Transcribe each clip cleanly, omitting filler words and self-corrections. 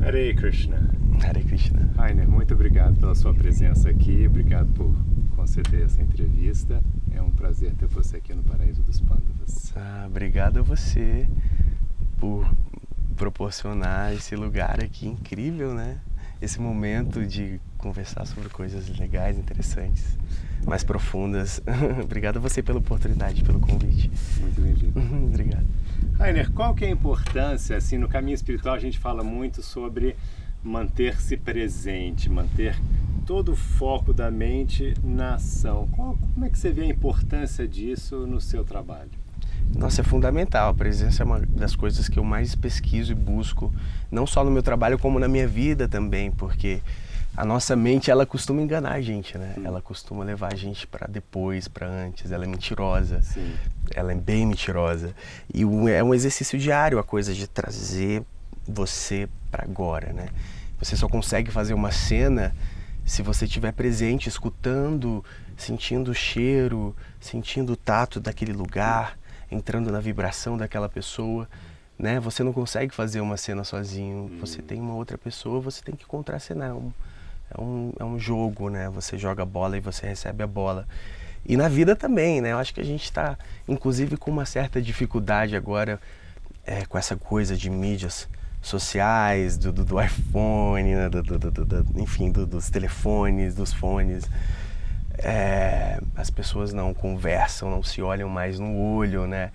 Hare Krishna. Hare Krishna. Rainer, muito obrigado pela sua presença aqui, obrigado por conceder essa entrevista. É um prazer ter você aqui no Paraíso dos Pândavas. Obrigado a você por proporcionar esse lugar aqui incrível, né? Esse momento de conversar sobre coisas legais, interessantes, mais profundas. Obrigado a você pela oportunidade, pelo convite. Muito bem-vindo. Obrigado. Rainer, qual que é a importância, assim, no caminho espiritual a gente fala muito sobre manter-se presente, manter todo o foco da mente na ação. Como é que você vê a importância disso no seu trabalho? Nossa, é fundamental. A presença é uma das coisas que eu mais pesquiso e busco, não só no meu trabalho, como na minha vida também, porque a nossa mente, ela costuma enganar a gente, né? Ela costuma levar a gente para depois, para antes. Ela é mentirosa. Sim. Ela é bem mentirosa. E é um exercício diário a coisa de trazer você para agora, né? Você só consegue fazer uma cena se você estiver presente, escutando, sentindo o cheiro, sentindo o tato daquele lugar, entrando na vibração daquela pessoa, né? Você não consegue fazer uma cena sozinho. Você tem uma outra pessoa, você tem que contracenar. É um jogo, né? Você joga a bola e você recebe a bola. E na vida também, né? Eu acho que a gente está, inclusive, com uma certa dificuldade agora com essa coisa de mídias sociais, do iPhone, né? Enfim, dos telefones, dos fones. As pessoas não conversam, não se olham mais no olho, né?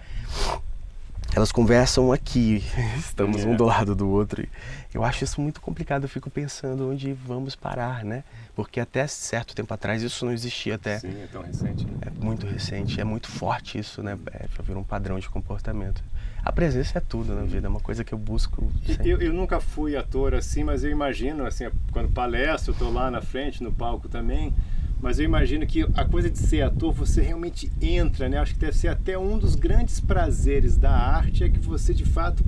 Elas conversam aqui, estamos um do lado do outro. Eu acho isso muito complicado, eu fico pensando onde vamos parar, né? Porque até certo tempo atrás isso não existia até. Sim, é tão recente, né? É muito recente, é muito forte isso, né? Já virou um padrão de comportamento. A presença é tudo na vida, é uma coisa que eu busco sempre. Eu nunca fui ator assim, mas eu imagino, assim, quando palestro, eu estou lá na frente, no palco também, mas eu imagino que a coisa de ser ator, você realmente entra, né? Acho que deve ser até um dos grandes prazeres da arte, é que você, de fato,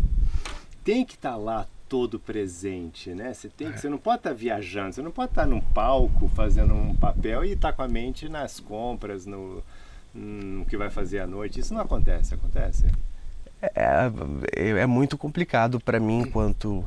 tem que estar lá todo presente, né? Você não pode estar viajando, você não pode estar num palco fazendo um papel e estar com a mente nas compras, no que vai fazer à noite. Isso não acontece, acontece? É muito complicado para mim, enquanto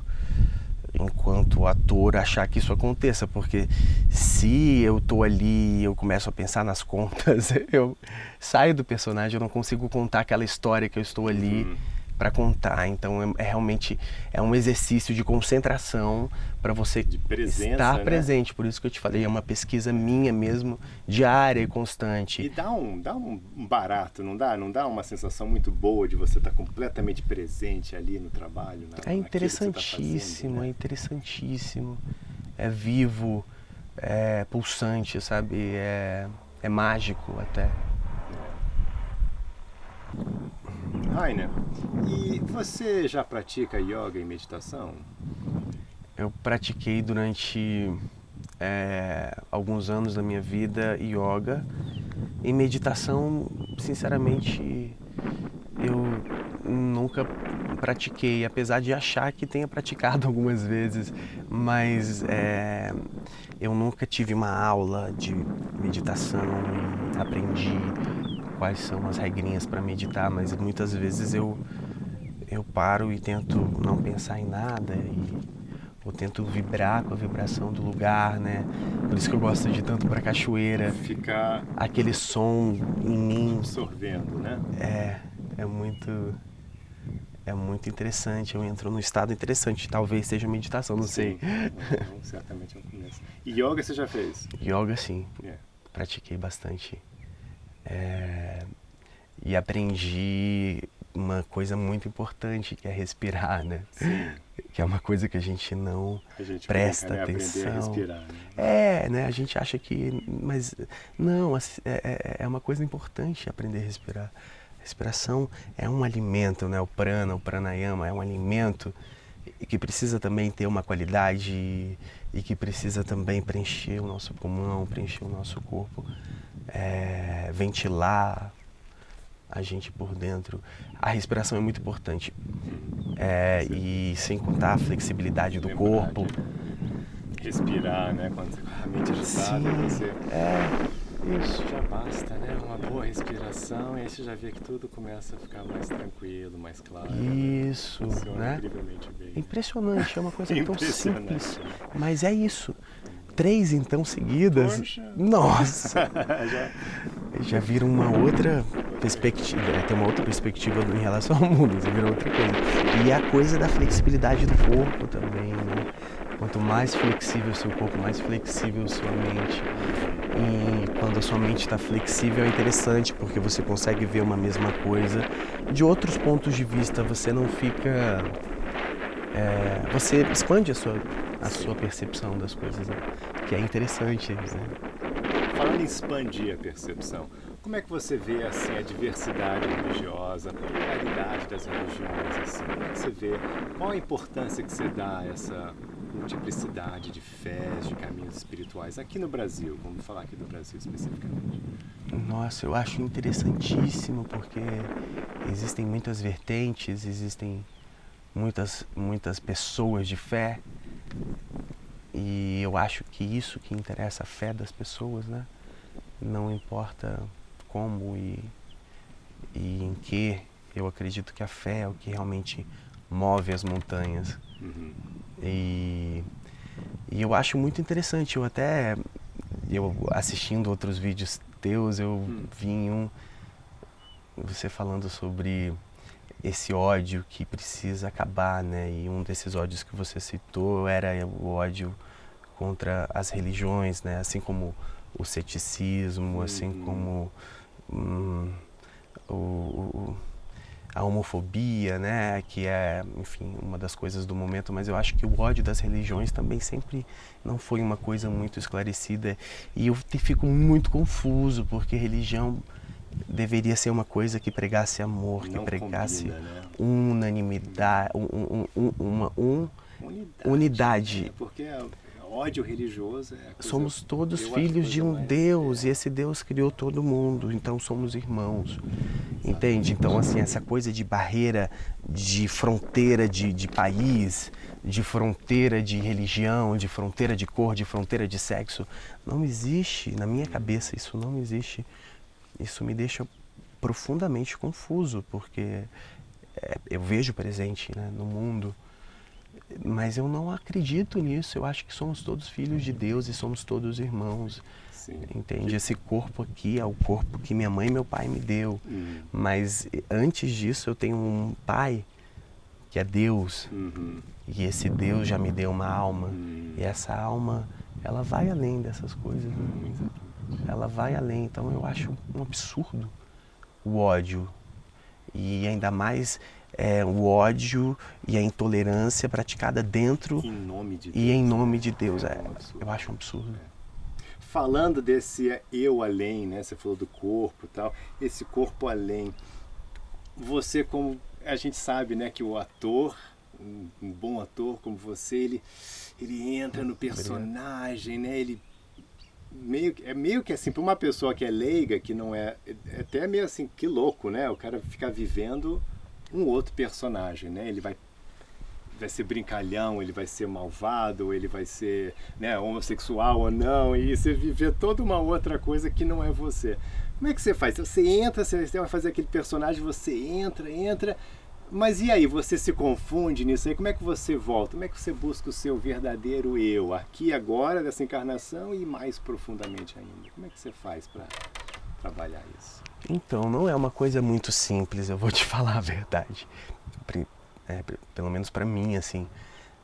ator, achar que isso aconteça, porque se eu tô ali e eu começo a pensar nas contas, eu saio do personagem, eu não consigo contar aquela história que eu estou ali para contar. Então realmente um exercício de concentração para você de presença, estar né? presente. Por isso que eu te falei, é uma pesquisa minha mesmo, diária e constante. E dá um barato, não dá? Não dá uma sensação muito boa de você estar completamente presente ali no trabalho? É interessantíssimo, né? É interessantíssimo. É vivo, é pulsante, sabe? É mágico até. Rainer, e você já pratica yoga e meditação? Eu pratiquei durante alguns anos da minha vida yoga e meditação, sinceramente, eu nunca pratiquei, apesar de achar que tenha praticado algumas vezes, mas eu nunca tive uma aula de meditação e aprendi quais são as regrinhas para meditar, mas muitas vezes eu paro e tento não pensar em nada eu tento vibrar com a vibração do lugar, né? Por isso que eu gosto de tanto pra cachoeira. Ficar aquele som em mim absorvendo, né? É muito interessante. Eu entro num estado interessante. Talvez seja meditação, não sei. Não, certamente é um começo. E yoga você já fez? Yoga, sim. Pratiquei bastante. E aprendi uma coisa muito importante, que é respirar, né? Sim. Que é uma coisa que a gente não presta atenção. Aprender a respirar, né? Né? A gente acha que... Mas não, é uma coisa importante aprender a respirar. A respiração é um alimento, né? O prana, o pranayama é um alimento que precisa também ter uma qualidade e que precisa também preencher o nosso pulmão, preencher o nosso corpo, ventilar a gente por dentro. A respiração é muito importante. E sem contar a flexibilidade do corpo. Respirar, né? Quando a mente agitada, Sim, você... Isso. Já basta, né? Uma boa respiração e aí você já vê que tudo começa a ficar mais tranquilo, mais claro. Isso, Funciona né? incrivelmente bem. Impressionante, é uma coisa tão Impressionante, simples. né? Mas é isso. 3 então seguidas. Poxa. Nossa! Já. Já vira uma outra perspectiva, tem uma outra perspectiva em relação ao mundo, já vira outra coisa. E a coisa da flexibilidade do corpo também, né? Quanto mais flexível o seu corpo, mais flexível sua mente. E quando a sua mente está flexível é interessante, porque você consegue ver uma mesma coisa de outros pontos de vista, você não fica... você expande a sua percepção das coisas, né? Que é interessante, né? Falando em expandir a percepção, como é que você vê assim, a diversidade religiosa, a pluralidade das religiões? Assim? Como é que você vê? Qual a importância que você dá a essa multiplicidade de fés, de caminhos espirituais aqui no Brasil? Vamos falar aqui do Brasil especificamente. Nossa, eu acho interessantíssimo porque existem muitas vertentes, existem muitas pessoas de fé. E eu acho que isso que interessa a fé das pessoas, né? Não importa como e em que, eu acredito que a fé é o que realmente move as montanhas. Uhum. E eu acho muito interessante, eu assistindo outros vídeos teus, eu vi você falando sobre esse ódio que precisa acabar, né? E um desses ódios que você citou era o ódio contra as religiões, né? Assim como o ceticismo, assim como a homofobia, né? Que é, enfim, uma das coisas do momento, mas eu acho que o ódio das religiões também sempre não foi uma coisa muito esclarecida. E eu fico muito confuso, porque religião deveria ser uma coisa que pregasse amor, que pregasse combina, né? unanimidade, unidade. É, porque ódio religioso é somos todos filhos de um Deus, e esse Deus criou todo mundo, então somos irmãos. Entende? Então, assim, essa coisa de barreira, de fronteira de país, de fronteira de religião, de fronteira de cor, de fronteira de sexo, não existe. Na minha cabeça isso não existe. Isso me deixa profundamente confuso, porque eu vejo presente, né, no mundo, mas eu não acredito nisso. Eu acho que somos todos filhos de Deus e somos todos irmãos. Sim. Entende? Esse corpo aqui é o corpo que minha mãe e meu pai me deu. Mas antes disso eu tenho um pai que é Deus. E esse Deus já me deu uma alma. E essa alma, ela vai além dessas coisas, né? Ela vai além. Então eu acho um absurdo o ódio. E ainda mais o ódio e a intolerância praticada dentro em nome de Deus, e em nome de Deus. Eu acho um absurdo. Falando desse eu além, né? Você falou do corpo e tal. Esse corpo além. Você, como a gente sabe, né, que o ator, um bom ator como você, ele entra no personagem, né? Ele meio que assim, para uma pessoa que é leiga, que não é até meio assim, que louco, né? O cara ficar vivendo um outro personagem, né? Ele vai ser brincalhão, ele vai ser malvado, ele vai ser, né, homossexual ou não, e você viver toda uma outra coisa que não é você. Como é que você faz? Você entra, você vai fazer aquele personagem, você entra, mas e aí? Você se confunde nisso aí? Como é que você volta? Como é que você busca o seu verdadeiro eu, aqui agora, dessa encarnação e mais profundamente ainda? Como é que você faz para trabalhar isso? Então, não é uma coisa muito simples, eu vou te falar a verdade. Pelo menos para mim, assim,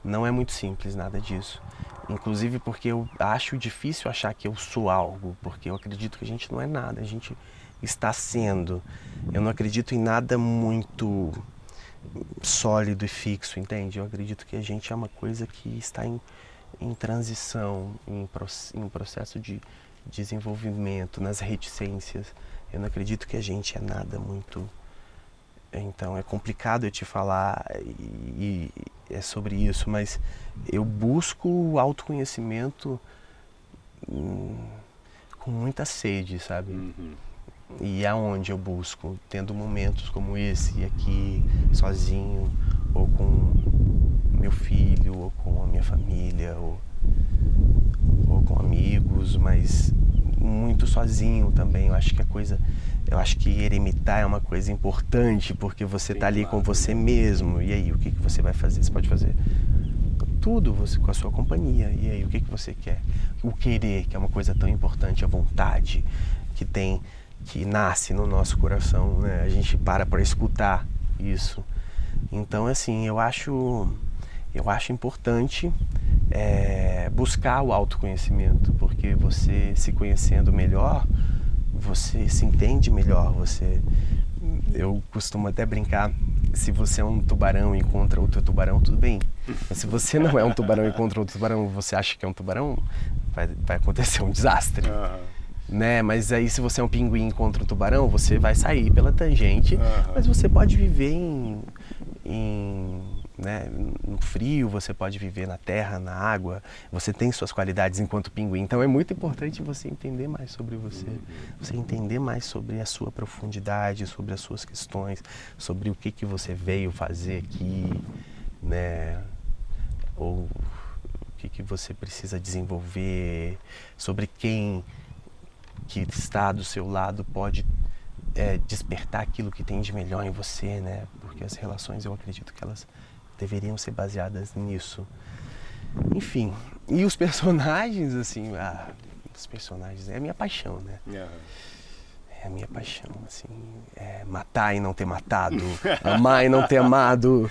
não é muito simples nada disso. Inclusive porque eu acho difícil achar que eu sou algo, porque eu acredito que a gente não é nada, a gente está sendo. Eu não acredito em nada muito sólido e fixo, entende? Eu acredito que a gente é uma coisa que está em transição, em um processo de desenvolvimento, nas reticências. Eu não acredito que a gente é nada muito... Então é complicado eu te falar e é sobre isso, mas eu busco o autoconhecimento com muita sede, sabe? E aonde eu busco? Tendo momentos como esse aqui, sozinho, ou com meu filho, ou com a minha família, ou com amigos, mas muito sozinho também. Eu acho que eremitar é uma coisa importante, porque você está ali com você mesmo. E aí, o que você vai fazer? Você pode fazer tudo com a sua companhia. E aí, o que você quer? O querer, que é uma coisa tão importante, a vontade que nasce no nosso coração, né? A gente para escutar isso. Então, assim, eu acho importante buscar o autoconhecimento, porque você se conhecendo melhor, você se entende melhor. Eu costumo até brincar, se você é um tubarão e encontra outro tubarão, tudo bem. Mas se você não é um tubarão e encontra outro tubarão, você acha que é um tubarão, vai acontecer um desastre. Né? Mas aí se você é um pinguim e encontra um tubarão, você vai sair pela tangente, mas você pode viver né, no frio, você pode viver na terra, na água, você tem suas qualidades enquanto pinguim. Então é muito importante você entender mais sobre você entender mais sobre a sua profundidade, sobre as suas questões, sobre o que você veio fazer aqui, né? Ou o que você precisa desenvolver, sobre quem que está do seu lado pode despertar aquilo que tem de melhor em você, né? Porque as relações, eu acredito que elas deveriam ser baseadas nisso. Enfim, e os personagens, assim, os personagens é a minha paixão, né? É a minha paixão, assim, matar e não ter matado, amar e não ter amado,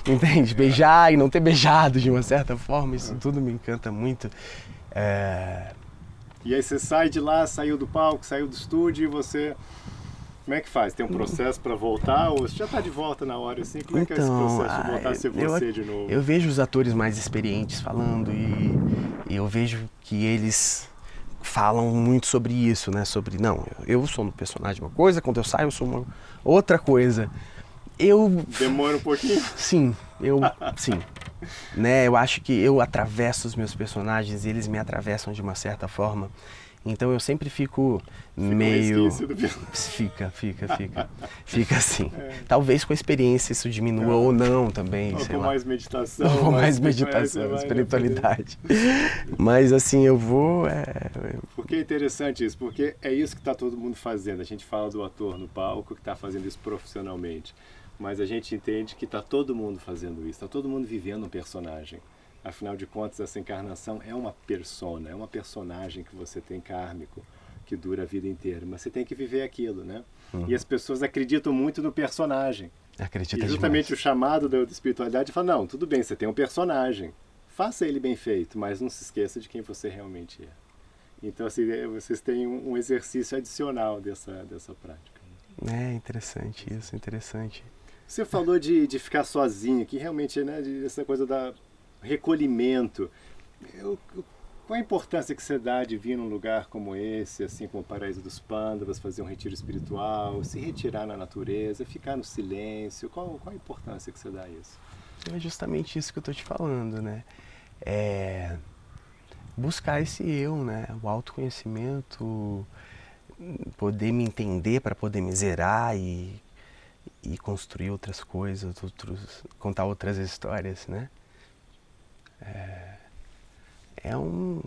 entende? Beijar e não ter beijado, de uma certa forma, isso tudo me encanta muito. E aí você sai de lá, saiu do palco, saiu do estúdio e você... Como é que faz? Tem um processo para voltar ou você já está de volta na hora assim? Como é que é esse processo de voltar a ser você de novo? Eu vejo os atores mais experientes falando e eu vejo que eles falam muito sobre isso, né? Sobre, não, eu sou um personagem uma coisa, quando eu saio eu sou uma outra coisa. Demora um pouquinho? Sim. Né? Eu acho que eu atravesso os meus personagens e eles me atravessam de uma certa forma. Então eu sempre fico meio... Fica assim. Talvez com a experiência isso diminua ou não também, sei lá. Mais meditação. Com mais meditação, espiritualidade. Mas assim, eu vou... Porque é interessante isso, porque é isso que está todo mundo fazendo. A gente fala do ator no palco que está fazendo isso profissionalmente. Mas a gente entende que está todo mundo fazendo isso, está todo mundo vivendo um personagem. Afinal de contas, essa encarnação é uma persona, é uma personagem que você tem kármico, que dura a vida inteira. Mas você tem que viver aquilo, né? E as pessoas acreditam muito no personagem. Acredita e justamente demais. O chamado da espiritualidade fala, não, tudo bem, você tem um personagem, faça ele bem feito, mas não se esqueça de quem você realmente é. Então, assim, vocês têm um exercício adicional dessa prática. É interessante isso, interessante. Você falou de ficar sozinho, que realmente, né, essa coisa da recolhimento. Qual a importância que você dá de vir num lugar como esse, assim como o Paraíso dos Pândavas, fazer um retiro espiritual, se retirar na natureza, ficar no silêncio? Qual a importância que você dá a isso? É justamente isso que eu estou te falando, né? Buscar esse eu, né? O autoconhecimento, poder me entender para poder me zerar e construir outras coisas, contar outras histórias, né? É um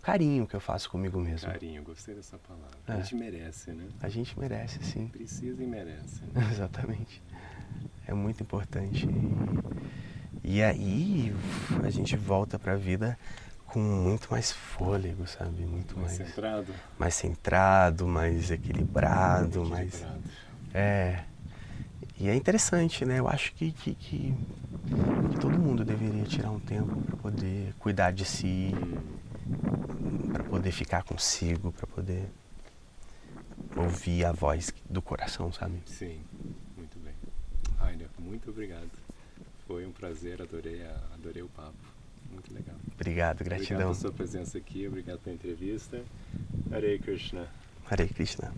carinho que eu faço comigo mesmo. Carinho, gostei dessa palavra. A gente merece, né? A gente merece, sim. Precisa e merece. Exatamente. É muito importante. E aí a gente volta para a vida com muito mais fôlego, sabe? Muito mais centrado. Mais centrado, mais equilibrado, mais... E é interessante, né? Eu acho que todo mundo deveria tirar um tempo para poder cuidar de si, para poder ficar consigo, para poder ouvir a voz do coração, sabe? Sim, muito bem. Rainer, muito obrigado. Foi um prazer, adorei o papo. Muito legal. Obrigado, gratidão. Obrigado pela sua presença aqui, obrigado pela entrevista. Hare Krishna. Hare Krishna.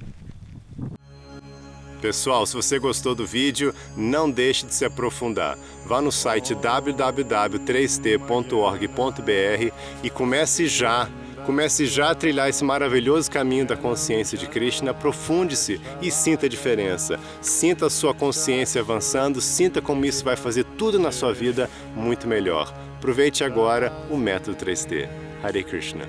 Pessoal, se você gostou do vídeo, não deixe de se aprofundar. Vá no site www.3t.org.br e comece já a trilhar esse maravilhoso caminho da consciência de Krishna. Aprofunde-se e sinta a diferença. Sinta a sua consciência avançando, sinta como isso vai fazer tudo na sua vida muito melhor. Aproveite agora o método 3T. Hare Krishna.